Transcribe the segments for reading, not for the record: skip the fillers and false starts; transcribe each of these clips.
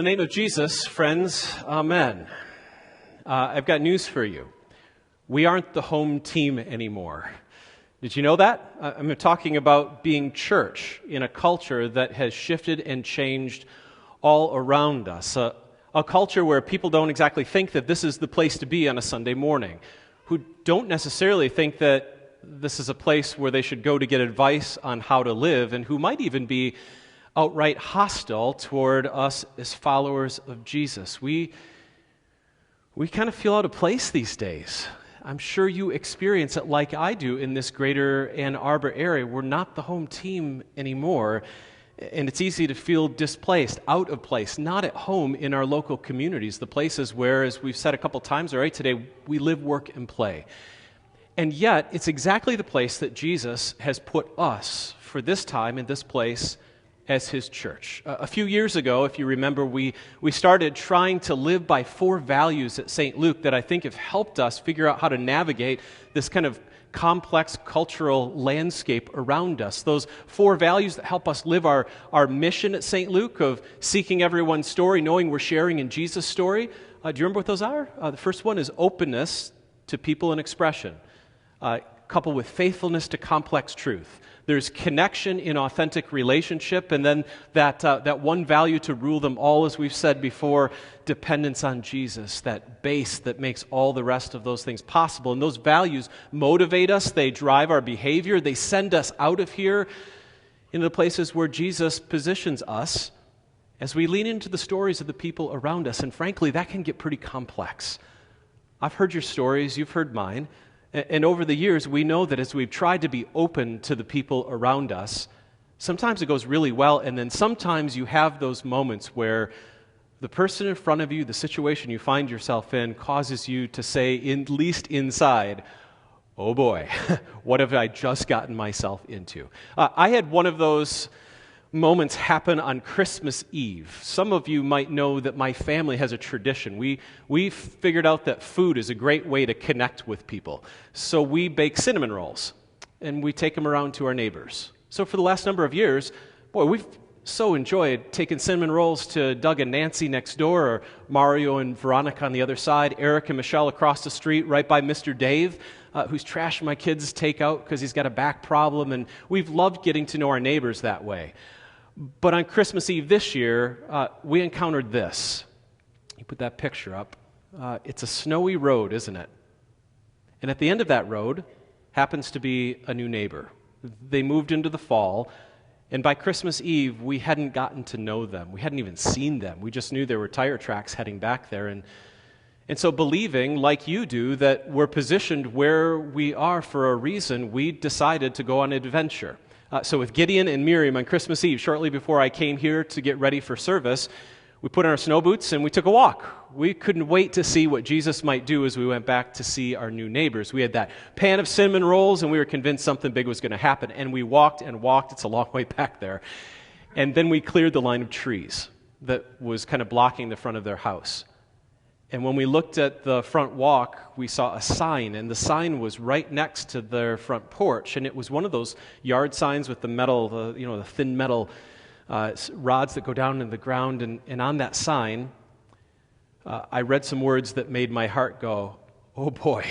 Well, in the name of Jesus, friends, amen. I've got news for you. We aren't the home team anymore. Did you know that? I'm talking about being church in a culture that has shifted and changed all around us. A culture where people don't exactly think that this is the place to be on a Sunday morning, who don't necessarily think that this is a place where they should go to get advice on how to live, and who might even be outright hostile toward us as followers of Jesus. We kind of feel out of place these days. I'm sure you experience it like I do in this greater Ann Arbor area. We're not the home team anymore, and it's easy to feel displaced, out of place, not at home in our local communities, the places where, as we've said a couple times already today, we live, work, and play. And yet, it's exactly the place that Jesus has put us for this time in this place as his church. A few years ago, if you remember, we started trying to live by 4 values at St. Luke that I think have helped us figure out how to navigate this kind of complex cultural landscape around us. Those 4 values that help us live our mission at St. Luke of seeking everyone's story, knowing we're sharing in Jesus' story. Do you remember what those are? The first one is openness to people and expression, coupled with faithfulness to complex truth. There's connection in authentic relationship, and then that one value to rule them all, as we've said before, dependence on Jesus, that base that makes all the rest of those things possible. And those values motivate us, they drive our behavior, they send us out of here into the places where Jesus positions us as we lean into the stories of the people around us. And frankly, that can get pretty complex. I've heard your stories, you've heard mine. And over the years, we know that as we've tried to be open to the people around us, sometimes it goes really well, and then sometimes you have those moments where the person in front of you, the situation you find yourself in, causes you to say, at least inside, oh boy, what have I just gotten myself into? I had one of those moments happen on Christmas Eve. Some of you might know that my family has a tradition. We figured out that food is a great way to connect with people. So we bake cinnamon rolls, and we take them around to our neighbors. So for the last number of years, boy, we've so enjoyed taking cinnamon rolls to Doug and Nancy next door, or Mario and Veronica on the other side, Eric and Michelle across the street, right by Mr. Dave, who's trashing my kids' takeout because he's got a back problem, and we've loved getting to know our neighbors that way. But on Christmas Eve this year, we encountered this. You put that picture up. It's a snowy road, isn't it? And at the end of that road happens to be a new neighbor. They moved into the fall, and by Christmas Eve, we hadn't gotten to know them. We hadn't even seen them. We just knew there were tire tracks heading back there. And so believing, like you do, that we're positioned where we are for a reason, we decided to go on an adventure. So with Gideon and Miriam on Christmas Eve, shortly before I came here to get ready for service, we put on our snow boots and we took a walk. We couldn't wait to see what Jesus might do as we went back to see our new neighbors. We had that pan of cinnamon rolls, and we were convinced something big was going to happen. And we walked and walked. It's a long way back there. And then we cleared the line of trees that was kind of blocking the front of their house. And when we looked at the front walk, we saw a sign, and the sign was right next to their front porch. And it was one of those yard signs with the metal, the thin metal rods that go down in the ground. And on that sign, I read some words that made my heart go, oh boy,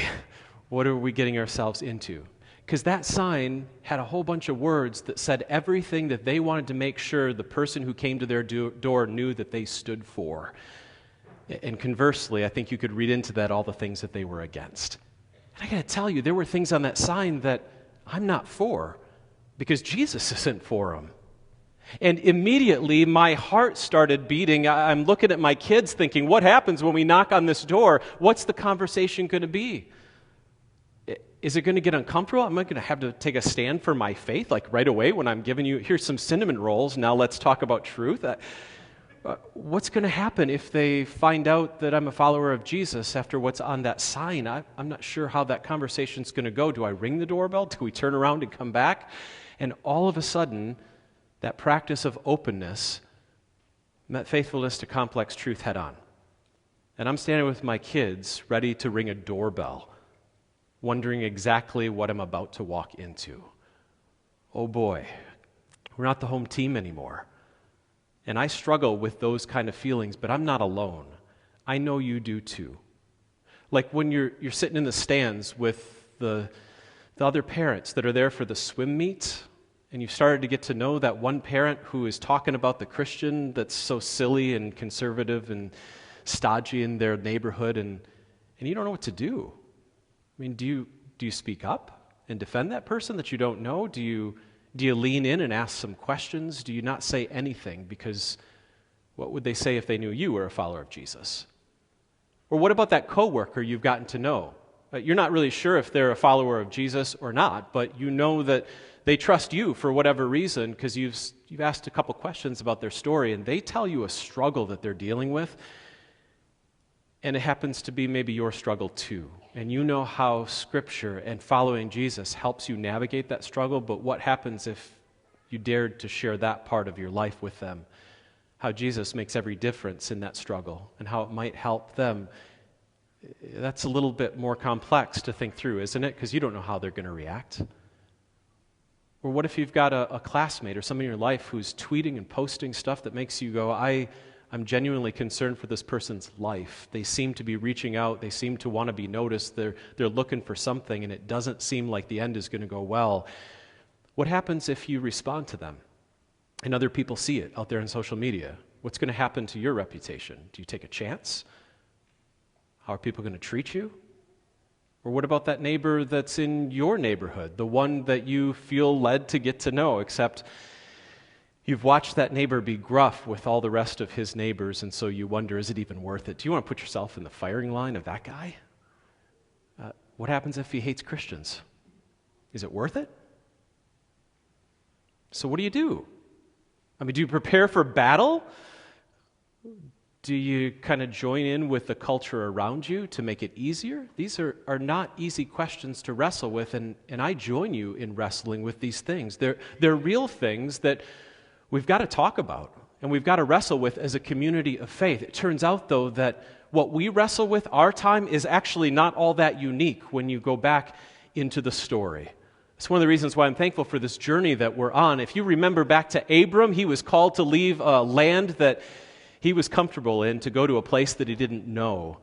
what are we getting ourselves into? Because that sign had a whole bunch of words that said everything that they wanted to make sure the person who came to their door knew that they stood for. And conversely, I think you could read into that all the things that they were against. And I got to tell you, there were things on that sign that I'm not for, because Jesus isn't for them. And immediately, my heart started beating. I'm looking at my kids thinking, what happens when we knock on this door? What's the conversation going to be? Is it going to get uncomfortable? Am I going to have to take a stand for my faith, like right away when I'm giving you, here's some cinnamon rolls, now let's talk about truth? What's going to happen if they find out that I'm a follower of Jesus after what's on that sign? I'm not sure how that conversation's going to go. Do I ring the doorbell? Do we turn around and come back? And all of a sudden, that practice of openness met faithfulness to complex truth head on. And I'm standing with my kids ready to ring a doorbell, wondering exactly what I'm about to walk into. Oh boy, we're not the home team anymore. And I struggle with those kind of feelings, but I'm not alone. I know you do too. Like when you're sitting in the stands with the other parents that are there for the swim meet, and you've started to get to know that one parent who is talking about the Christian that's so silly and conservative and stodgy in their neighborhood, and you don't know what to do. I mean, do you speak up and defend that person that you don't know? Do you lean in and ask some questions? Do you not say anything? Because what would they say if they knew you were a follower of Jesus? Or what about that coworker you've gotten to know? You're not really sure if they're a follower of Jesus or not, but you know that they trust you for whatever reason because you've asked a couple questions about their story, and they tell you a struggle that they're dealing with, and it happens to be maybe your struggle too. And you know how Scripture and following Jesus helps you navigate that struggle, but what happens if you dared to share that part of your life with them? How Jesus makes every difference in that struggle and how it might help them. That's a little bit more complex to think through, isn't it? Because you don't know how they're going to react. Or what if you've got a classmate or somebody in your life who's tweeting and posting stuff that makes you go, I'm genuinely concerned for this person's life. They seem to be reaching out. They seem to want to be noticed. They're looking for something, and it doesn't seem like the end is going to go well. What happens if you respond to them and other people see it out there on social media? What's going to happen to your reputation? Do you take a chance? How are people going to treat you? Or what about that neighbor that's in your neighborhood, the one that you feel led to get to know, except you've watched that neighbor be gruff with all the rest of his neighbors, and so you wonder, is it even worth it? Do you want to put yourself in the firing line of that guy? What happens if he hates Christians? Is it worth it? So what do you do? I mean, do you prepare for battle? Do you kind of join in with the culture around you to make it easier? These are not easy questions to wrestle with, and I join you in wrestling with these things. They're real things that we've got to talk about, and we've got to wrestle with as a community of faith. It turns out, though, that what we wrestle with our time is actually not all that unique when you go back into the story. It's one of the reasons why I'm thankful for this journey that we're on. If you remember back to Abram, he was called to leave a land that he was comfortable in to go to a place that he didn't know.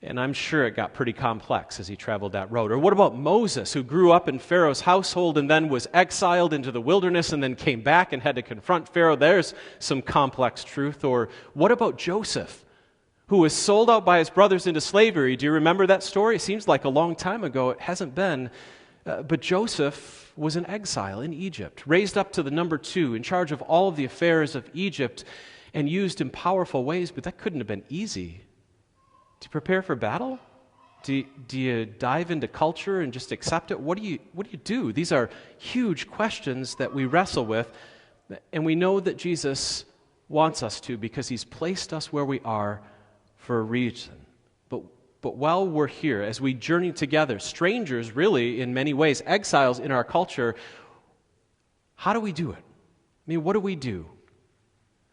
And I'm sure it got pretty complex as he traveled that road. Or what about Moses, who grew up in Pharaoh's household and then was exiled into the wilderness and then came back and had to confront Pharaoh? There's some complex truth. Or what about Joseph, who was sold out by his brothers into slavery? Do you remember that story? It seems like a long time ago. It hasn't been. But Joseph was in exile in Egypt, raised up to the number 2, in charge of all of the affairs of Egypt, and used in powerful ways, but that couldn't have been easy. To prepare for battle? Do you dive into culture and just accept it? What do you do? These are huge questions that we wrestle with, and we know that Jesus wants us to because he's placed us where we are for a reason. But while we're here, as we journey together, strangers really in many ways, exiles in our culture, how do we do it? I mean, what do we do?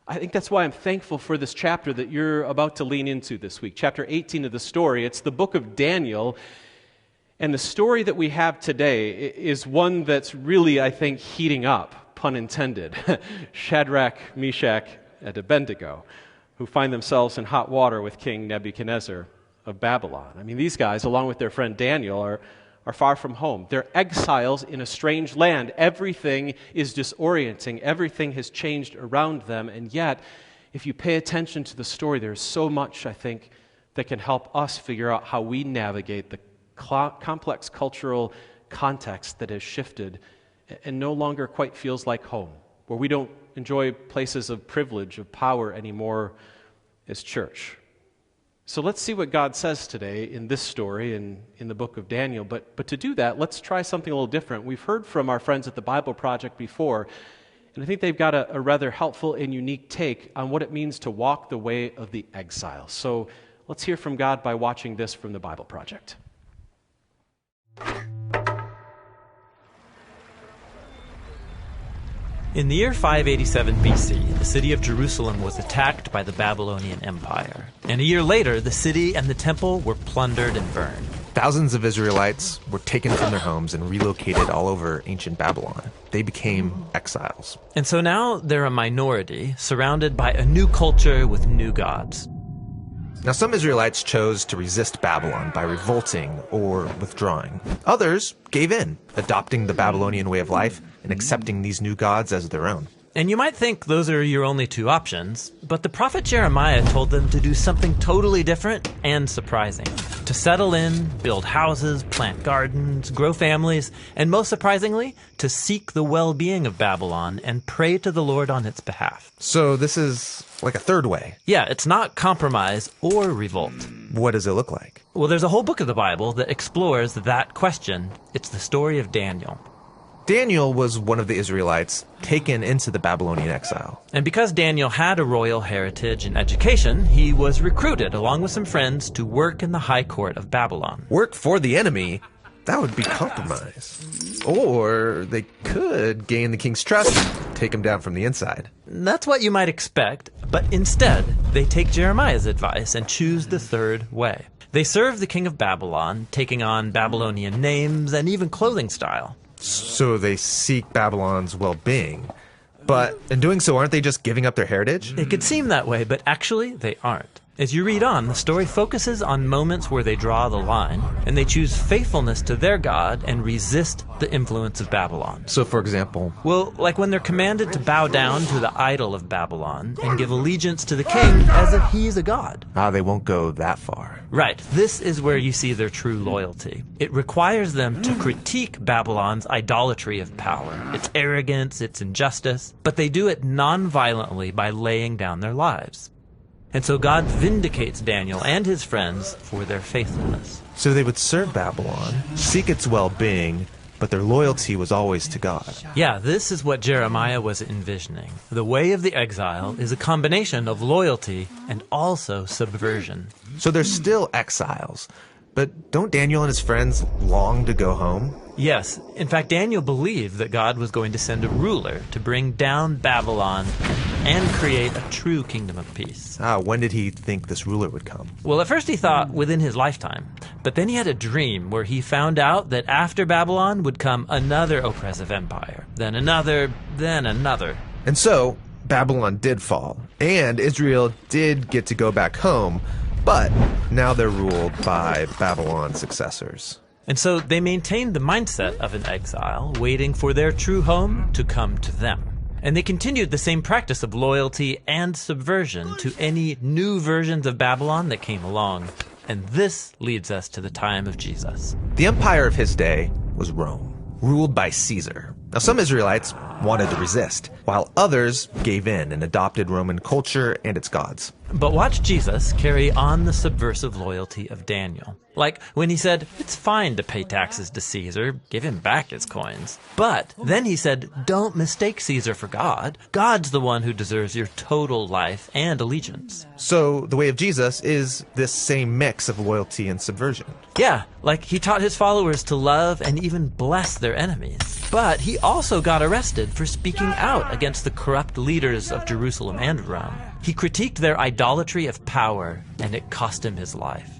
I think that's why I'm thankful for this chapter that you're about to lean into this week, chapter 18 of the story. It's the book of Daniel, and the story that we have today is one that's really, I think, heating up, pun intended. Shadrach, Meshach, and Abednego, who find themselves in hot water with King Nebuchadnezzar of Babylon. I mean, these guys, along with their friend Daniel, are far from home. They're exiles in a strange land. Everything is disorienting. Everything has changed around them. And yet, if you pay attention to the story, there's so much, I think, that can help us figure out how we navigate the complex cultural context that has shifted and no longer quite feels like home, where we don't enjoy places of privilege, of power anymore as church. So let's see what God says today in this story in the book of Daniel. But to do that, let's try something a little different. We've heard from our friends at the Bible Project before, and I think they've got a rather helpful and unique take on what it means to walk the way of the exile. So let's hear from God by watching this from the Bible Project. In the year 587 BC, the city of Jerusalem was attacked by the Babylonian Empire. And a year later, the city and the temple were plundered and burned. Thousands of Israelites were taken from their homes and relocated all over ancient Babylon. They became exiles. And so now they're a minority, surrounded by a new culture with new gods. Now, some Israelites chose to resist Babylon by revolting or withdrawing. Others gave in, adopting the Babylonian way of life and accepting these new gods as their own. And you might think those are your only two options, but the prophet Jeremiah told them to do something totally different and surprising. To settle in, build houses, plant gardens, grow families, and most surprisingly, to seek the well-being of Babylon and pray to the Lord on its behalf. So this is like a third way. Yeah, it's not compromise or revolt. What does it look like? Well, there's a whole book of the Bible that explores that question. It's the story of Daniel. Daniel was one of the Israelites taken into the Babylonian exile. And because Daniel had a royal heritage and education, he was recruited along with some friends to work in the high court of Babylon. Work for the enemy? That would be compromise. Or they could gain the king's trust, take him down from the inside. That's what you might expect, but instead, they take Jeremiah's advice and choose the third way. They serve the king of Babylon, taking on Babylonian names and even clothing style. So they seek Babylon's well-being. But in doing so, aren't they just giving up their heritage? It could seem that way, but actually they aren't. As you read on, the story focuses on moments where they draw the line, and they choose faithfulness to their God and resist the influence of Babylon. So, for example? Well, like when they're commanded to bow down to the idol of Babylon and give allegiance to the king as if he's a god. They won't go that far. Right. This is where you see their true loyalty. It requires them to critique Babylon's idolatry of power, its arrogance, its injustice, but they do it non-violently by laying down their lives. And so God vindicates Daniel and his friends for their faithfulness. So they would serve Babylon, seek its well-being, but their loyalty was always to God. Yeah, this is what Jeremiah was envisioning. The way of the exile is a combination of loyalty and also subversion. So they're still exiles, but don't Daniel and his friends long to go home? Yes. In fact, Daniel believed that God was going to send a ruler to bring down Babylon and create a true kingdom of peace. When did he think this ruler would come? Well, at first he thought within his lifetime. But then he had a dream where he found out that after Babylon would come another oppressive empire, then another, then another. And so, Babylon did fall, and Israel did get to go back home, but now they're ruled by Babylon's successors. And so they maintained the mindset of an exile, waiting for their true home to come to them. And they continued the same practice of loyalty and subversion to any new versions of Babylon that came along. And this leads us to the time of Jesus. The empire of his day was Rome, ruled by Caesar. Now, some Israelites wanted to resist, while others gave in and adopted Roman culture and its gods. But watch Jesus carry on the subversive loyalty of Daniel. Like when he said, it's fine to pay taxes to Caesar, give him back his coins. But then he said, don't mistake Caesar for God. God's the one who deserves your total life and allegiance. So the way of Jesus is this same mix of loyalty and subversion. Yeah, like he taught his followers to love and even bless their enemies. But he also got arrested for speaking out against the corrupt leaders of Jerusalem and Rome. He critiqued their idolatry of power, and it cost him his life.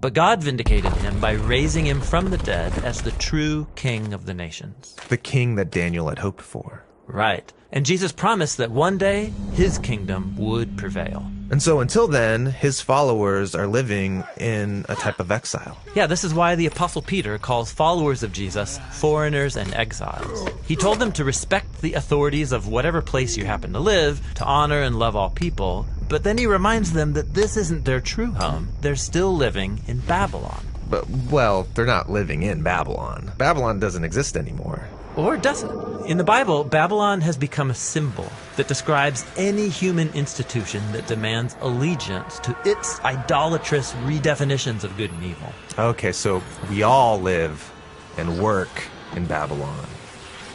But God vindicated him by raising him from the dead as the true king of the nations. The king that Daniel had hoped for. Right. And Jesus promised that one day his kingdom would prevail. And so until then, his followers are living in a type of exile. Yeah, this is why the Apostle Peter calls followers of Jesus foreigners and exiles. He told them to respect the authorities of whatever place you happen to live, to honor and love all people, but then he reminds them that this isn't their true home. They're still living in Babylon. But, well, they're not living in Babylon. Babylon doesn't exist anymore. Or does it? In the Bible, Babylon has become a symbol that describes any human institution that demands allegiance to its idolatrous redefinitions of good and evil. Okay, so we all live and work in Babylon.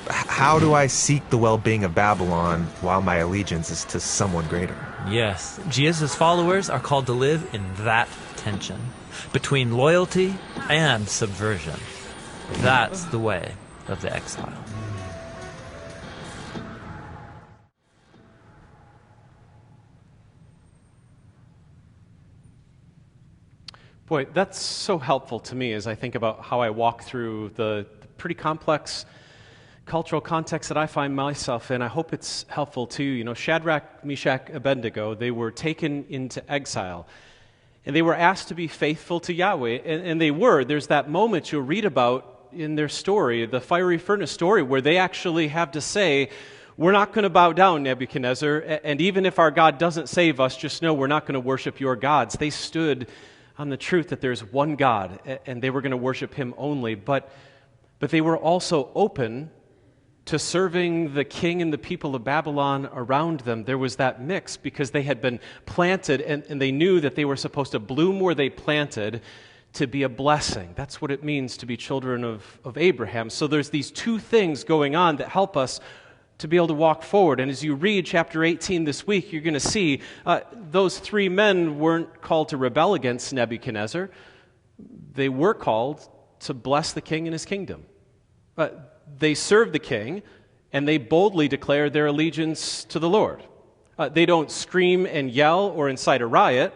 How do I seek the well-being of Babylon while my allegiance is to someone greater? Yes, Jesus' followers are called to live in that tension between loyalty and subversion. That's the way of the exile. Boy, that's so helpful to me as I think about how I walk through the pretty complex cultural context that I find myself in. I hope it's helpful to you. You know, Shadrach, Meshach, Abednego, they were taken into exile. And they were asked to be faithful to Yahweh, and they were. There's that moment you'll read about in their story, the fiery furnace story, where they actually have to say, we're not going to bow down, Nebuchadnezzar, and even if our God doesn't save us, just know we're not going to worship your gods. They stood on the truth that there's one God, and they were going to worship him only, but they were also open to serving the king and the people of Babylon around them. There was that mix because they had been planted and they knew that they were supposed to bloom where they planted to be a blessing. That's what it means to be children of Abraham. So there's these two things going on that help us to be able to walk forward. And as you read chapter 18 this week, you're going to see those three men weren't called to rebel against Nebuchadnezzar. They were called to bless the king and his kingdom. They serve the king, and they boldly declare their allegiance to the Lord. They don't scream and yell or incite a riot,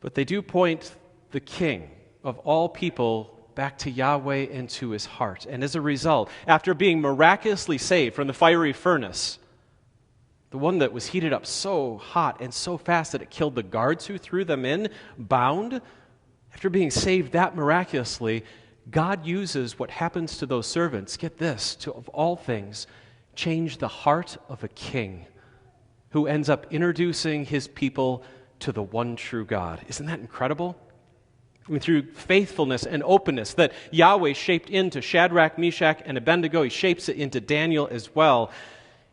but they do point the king of all people back to Yahweh and to his heart. And as a result, after being miraculously saved from the fiery furnace, the one that was heated up so hot and so fast that it killed the guards who threw them in, bound, after being saved that miraculously, God uses what happens to those servants, get this, to, of all things, change the heart of a king who ends up introducing his people to the one true God. Isn't that incredible? I mean, through faithfulness and openness that Yahweh shaped into Shadrach, Meshach, and Abednego, he shapes it into Daniel as well.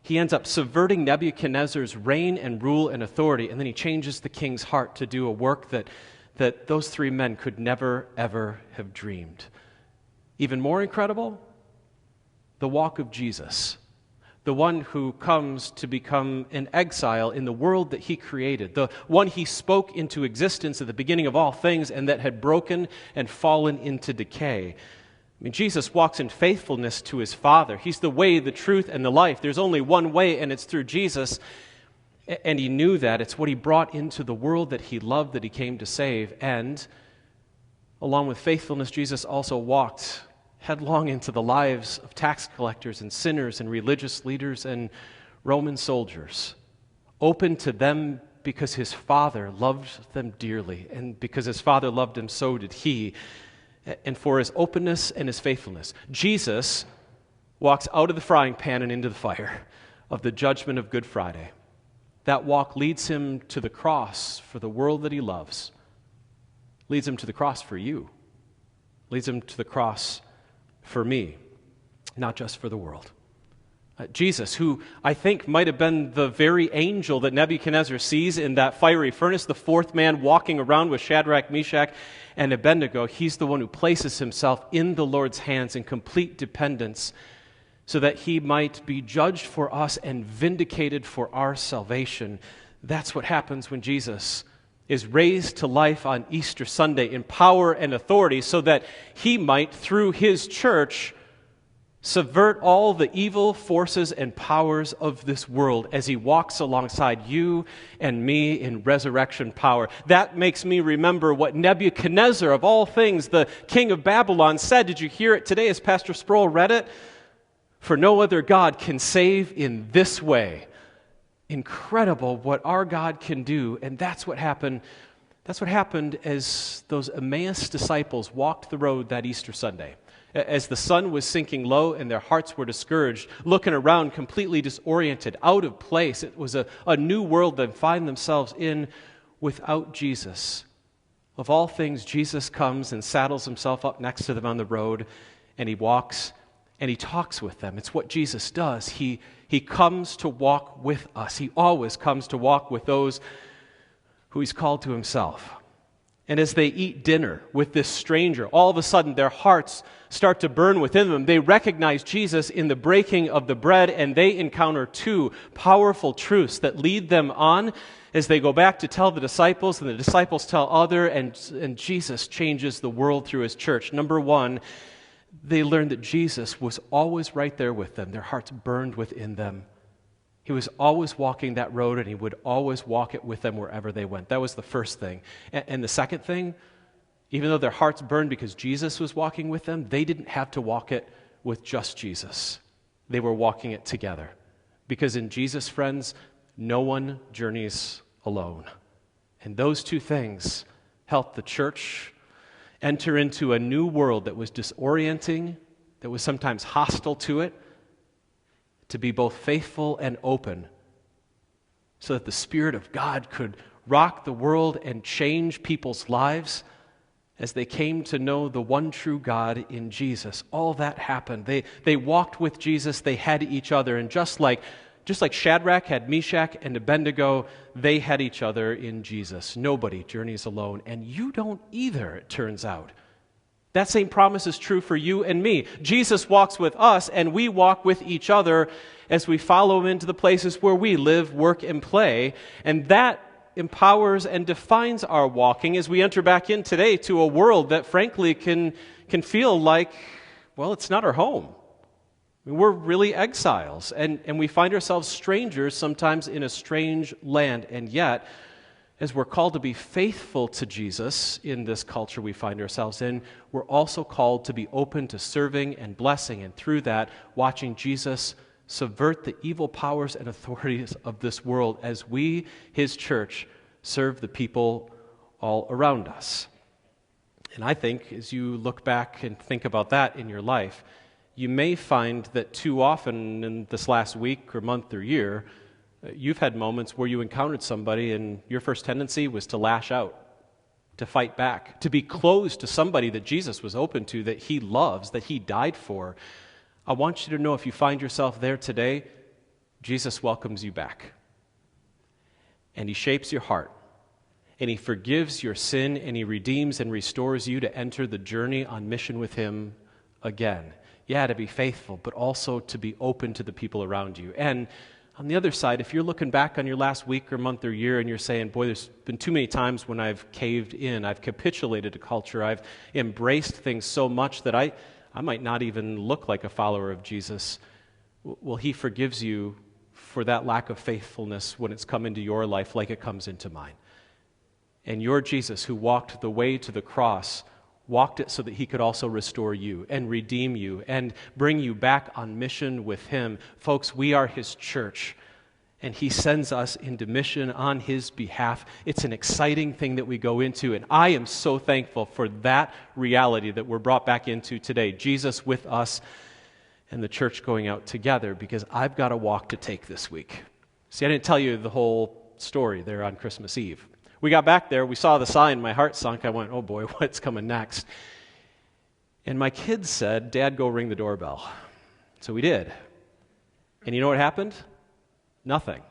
He ends up subverting Nebuchadnezzar's reign and rule and authority, and then he changes the king's heart to do a work that those three men could never, ever have dreamed. Even more incredible, the walk of Jesus, the one who comes to become an exile in the world that he created, the one he spoke into existence at the beginning of all things and that had broken and fallen into decay. I mean, Jesus walks in faithfulness to his Father. He's the way, the truth, and the life. There's only one way, and it's through Jesus. And he knew that. It's what he brought into the world that he loved, that he came to save. And along with faithfulness, Jesus also walked headlong into the lives of tax collectors and sinners and religious leaders and Roman soldiers, open to them because his Father loved them dearly, and because his Father loved him, so did he. And for his openness and his faithfulness, Jesus walks out of the frying pan and into the fire of the judgment of Good Friday. That walk leads him to the cross for the world that he loves, leads him to the cross for you, leads him to the cross for me, not just for the world. Jesus, who I think might have been the very angel that Nebuchadnezzar sees in that fiery furnace, the fourth man walking around with Shadrach, Meshach, and Abednego, he's the one who places himself in the Lord's hands in complete dependence so that he might be judged for us and vindicated for our salvation. That's what happens when Jesus is raised to life on Easter Sunday in power and authority so that he might, through his church, subvert all the evil forces and powers of this world as he walks alongside you and me in resurrection power. That makes me remember what Nebuchadnezzar, of all things, the king of Babylon, said. Did you hear it today as Pastor Sproul read it? For no other God can save in this way. Incredible what our God can do, and that's what happened. That's what happened as those Emmaus disciples walked the road that Easter Sunday. As the sun was sinking low and their hearts were discouraged, looking around completely disoriented, out of place. It was a new world they find themselves in without Jesus. Of all things, Jesus comes and saddles himself up next to them on the road, and he walks and he talks with them. It's what Jesus does. He comes to walk with us. He always comes to walk with those who he's called to himself. And as they eat dinner with this stranger, all of a sudden their hearts start to burn within them. They recognize Jesus in the breaking of the bread, and they encounter two powerful truths that lead them on as they go back to tell the disciples, and the disciples tell other, and Jesus changes the world through his church. Number one, they learned that Jesus was always right there with them. Their hearts burned within them. He was always walking that road, and he would always walk it with them wherever they went. That was the first thing. And the second thing, Even though their hearts burned because Jesus was walking with them, they didn't have to walk it with just Jesus. They were walking it together. Because in Jesus, friends, no one journeys alone. And those two things helped the church enter into a new world that was disorienting, that was sometimes hostile to it, to be both faithful and open, so that the Spirit of God could rock the world and change people's lives as they came to know the one true God in Jesus. All that happened. They walked with Jesus, they had each other, and just like Shadrach had Meshach and Abednego, they had each other in Jesus. Nobody journeys alone, and you don't either, it turns out. That same promise is true for you and me. Jesus walks with us, and we walk with each other as we follow him into the places where we live, work, and play. And that empowers and defines our walking as we enter back in today to a world that, frankly, can feel like, well, it's not our home. I mean, we're really exiles, and we find ourselves strangers sometimes in a strange land. And yet, as we're called to be faithful to Jesus in this culture we find ourselves in, we're also called to be open to serving and blessing, and through that, watching Jesus subvert the evil powers and authorities of this world as we, his church, serve the people all around us. And I think as you look back and think about that in your life, you may find that too often in this last week or month or year, you've had moments where you encountered somebody and your first tendency was to lash out, to fight back, to be close to somebody that Jesus was open to, that he loves, that he died for. I want you to know, if you find yourself there today, Jesus welcomes you back. And he shapes your heart. And he forgives your sin, and he redeems and restores you to enter the journey on mission with him again. Yeah, to be faithful, but also to be open to the people around you. And on the other side, if you're looking back on your last week or month or year and you're saying, boy, there's been too many times when I've caved in, I've capitulated to culture, I've embraced things so much that I might not even look like a follower of Jesus. Well, he forgives you for that lack of faithfulness when it's come into your life like it comes into mine. And your Jesus, who walked the way to the cross, walked it so that he could also restore you and redeem you and bring you back on mission with him. Folks, we are his church, and he sends us into mission on his behalf. It's an exciting thing that we go into, and I am so thankful for that reality that we're brought back into today. Jesus with us and the church going out together, because I've got a walk to take this week. See, I didn't tell you the whole story there on Christmas Eve. We got back there, we saw the sign, my heart sunk. I went, oh boy, what's coming next? And my kids said, Dad, go ring the doorbell. So we did. And you know what happened? Nothing.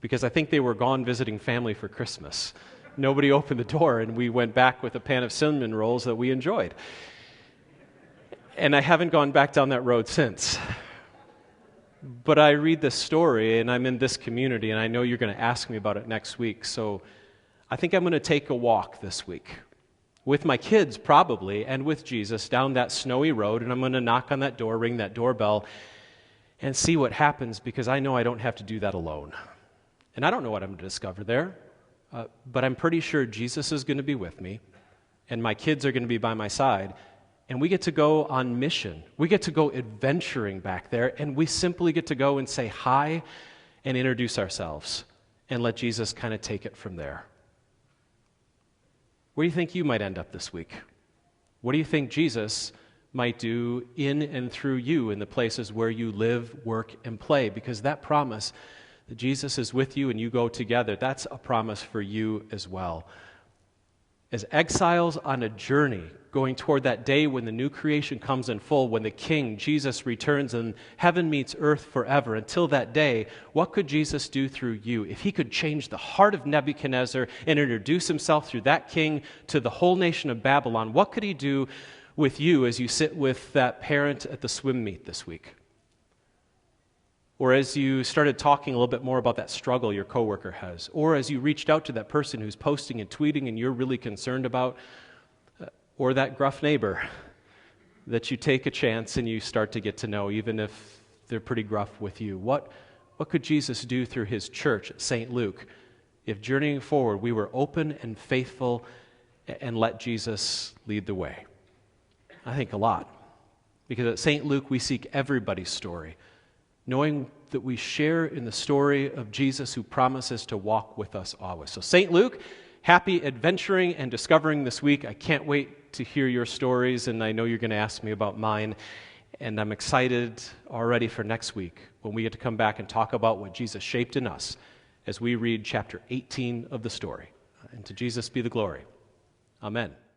Because I think they were gone visiting family for Christmas. Nobody opened the door, and we went back with a pan of cinnamon rolls that we enjoyed. And I haven't gone back down that road since. But I read this story, and I'm in this community, and I know you're going to ask me about it next week, so I think I'm going to take a walk this week with my kids probably and with Jesus down that snowy road, and I'm going to knock on that door, ring that doorbell, and see what happens, because I know I don't have to do that alone. And I don't know what I'm going to discover there, but I'm pretty sure Jesus is going to be with me, and my kids are going to be by my side, and we get to go on mission. We get to go adventuring back there, and we simply get to go and say hi and introduce ourselves and let Jesus kind of take it from there. Where do you think you might end up this week? What do you think Jesus might do in and through you in the places where you live, work, and play? Because that promise that Jesus is with you and you go together, that's a promise for you as well. As exiles on a journey, going toward that day when the new creation comes in full, when the King, Jesus, returns and heaven meets earth forever. Until that day, what could Jesus do through you? If he could change the heart of Nebuchadnezzar and introduce himself through that king to the whole nation of Babylon, what could he do with you as you sit with that parent at the swim meet this week? Or as you started talking a little bit more about that struggle your coworker has, or as you reached out to that person who's posting and tweeting and you're really concerned about, or that gruff neighbor that you take a chance and you start to get to know, even if they're pretty gruff with you. What could Jesus do through his church at St. Luke if journeying forward we were open and faithful and let Jesus lead the way? I think a lot. Because at St. Luke, we seek everybody's story, knowing that we share in the story of Jesus who promises to walk with us always. So St. Luke, happy adventuring and discovering this week. I can't wait to hear your stories, and I know you're going to ask me about mine. And I'm excited already for next week when we get to come back and talk about what Jesus shaped in us as we read chapter 18 of the story. And to Jesus be the glory. Amen.